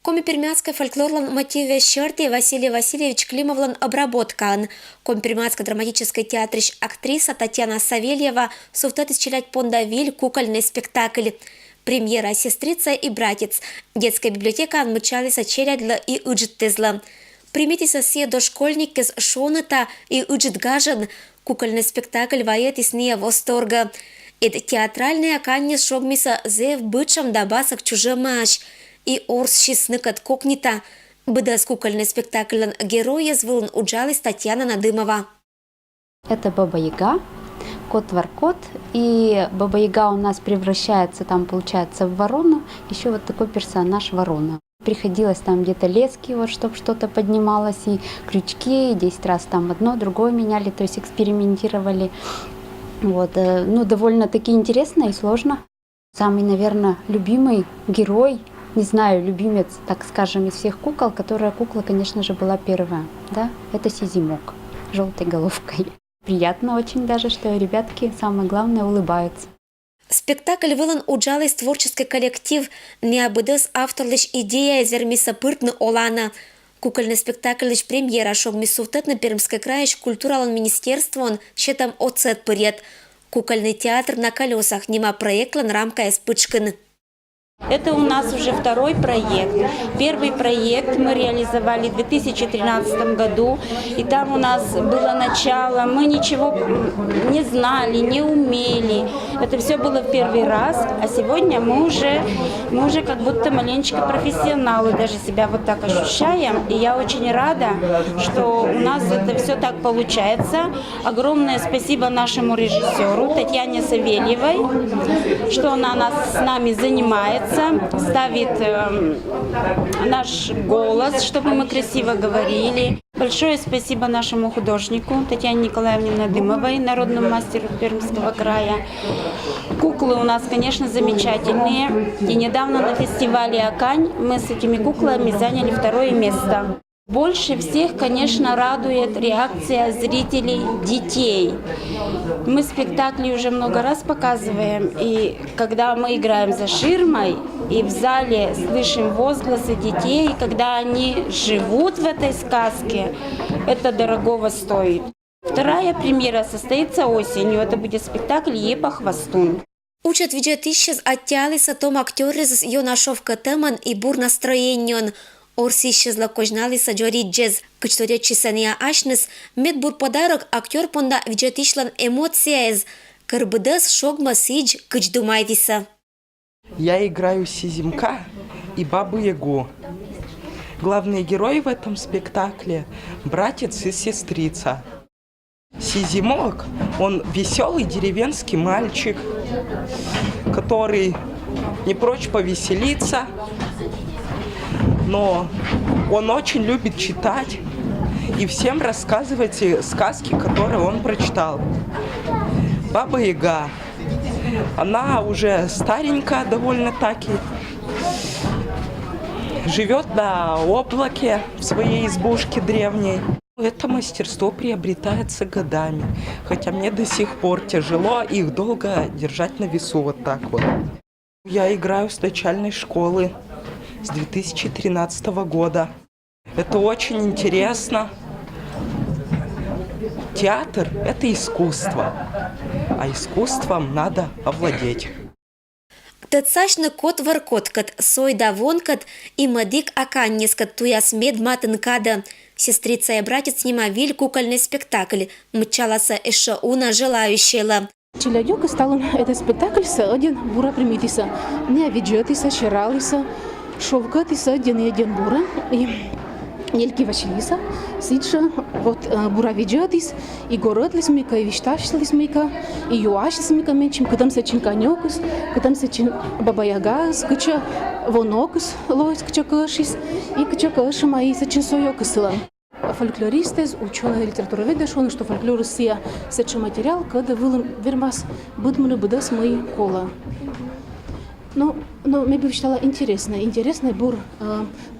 Комипермятская фольклорлан мотиве щерти Василий Васильевич Климовлан обработкан. Комипермятская драматическая театрищ актриса Татьяна Савельева суфтет исчелять пондавиль кукольный спектакль. Премьера «Сестрица и братец». Детская библиотека анмычалась очерядла и уджиттезла. Примите все дошкольники с шоныта и уджитгажен. Кукольный спектакль вает из нее восторга. Это театральная канья шогмиса зев бычам да басок чужемаш. И орс шисныкат кокнита. Быдас кукольный спектакль героя звылн уджалась Татьяна Надымова. Это Баба-Яга, кот-воркот. И Баба-Яга у нас превращается, там получается, в ворону. Еще вот такой персонаж ворона. Приходилось там где-то лески, вот, чтобы что-то поднималось, и крючки, и 10 раз там одно, другое меняли, то есть экспериментировали. Вот, ну, довольно-таки интересно и сложно. Самый, наверное, любимый герой, не знаю, любимец, так скажем, из всех кукол, которая кукла, конечно же, была первая, да, это Сизимок с желтой головкой. Приятно очень даже, что ребятки, самое главное, улыбаются. Спектакль вылан уджалась творческий коллектив, необыдыс автор лишь идея из вермиса пыртны олана. Кукольный спектакль лишь премьера, шог мисуфтет на Пермской крае культуралан министерство он щетом оцет поред. Кукольный театр на колесах, нема проектлан рамка эспычкин. Это у нас уже второй проект. Первый проект мы реализовали в 2013 году. И там у нас было начало, мы ничего не знали, не умели. Это все было в первый раз. А сегодня мы уже как будто маленечко профессионалы, даже себя вот так ощущаем. И я очень рада, что у нас это все так получается. Огромное спасибо нашему режиссеру Татьяне Савельевой, что она с нами занимается. Ставит наш голос, чтобы мы красиво говорили. Большое спасибо нашему художнику Татьяне Николаевне Надымовой, народному мастеру Пермского края. Куклы у нас, конечно, замечательные. И недавно на фестивале «Акань» мы с этими куклами заняли второе место. Больше всех, конечно, радует реакция зрителей детей. Мы спектакли уже много раз показываем, и когда мы играем за ширмой, и в зале слышим возгласы детей, когда они живут в этой сказке, это дорогого стоит. Вторая премьера состоится осенью, это будет спектакль «Епа хвостун». Учат виджет исчез оттялись о том актеры с юношовка теман и бур настроенион. Орси исчезла кожналиса джоридджез, кычторечи сания ашнес, медбур подарок актер понда виджетишлан эмоцияез, кырбыдас шогма сидж кыч думайдиса. Я играю Сизимка и Бабу-Ягу. Главные герои в этом спектакле – братец и сестрица. Сизимок, он веселый деревенский мальчик, который не прочь повеселиться, но он очень любит читать и всем рассказывать те сказки, которые он прочитал. Баба-Яга, она уже старенькая довольно-таки, живет на облаке в своей избушке древней. Это мастерство приобретается годами, хотя мне до сих пор тяжело их долго держать на весу вот так вот. Я играю с начальной школы с 2013 года. Это очень интересно. Театр – это искусство, а искусством надо овладеть. Тецашны кот-воркоткат, сойда вонкат и мадик аканнискат туяс медматынкада. Сестрица и братец снима виль кукольный спектакль. Мчаласа эша уна желающая. Челядюка стал этот спектакль с один бура примитиса. Не виджетиса, ширалиса, шовкатиса, один бура. И Ельки Василиса, сидша, вот бура виджетис, и город лисмика, и вишташ лисмика, и юаш лисмика меньшим, когда се чин конёкус, когда се чин Баба-Яга, скача вонокус, лоис кача кашис, и кача каша мои се чин соёкусла. Фольклористез, ученые литературоведы, что фольклор сия сече материал, когда вермас будманы будас мои кола. Но мне бы считала интересный бур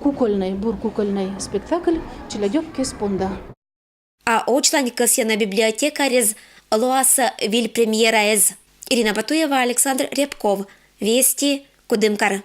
кукольный спектакль «Челядёвки спонда». А очлань касьяна библиотекарез Лоаса виль премьера эз. Ирина Батуева, Александр Рябков. Вести Кудымкар.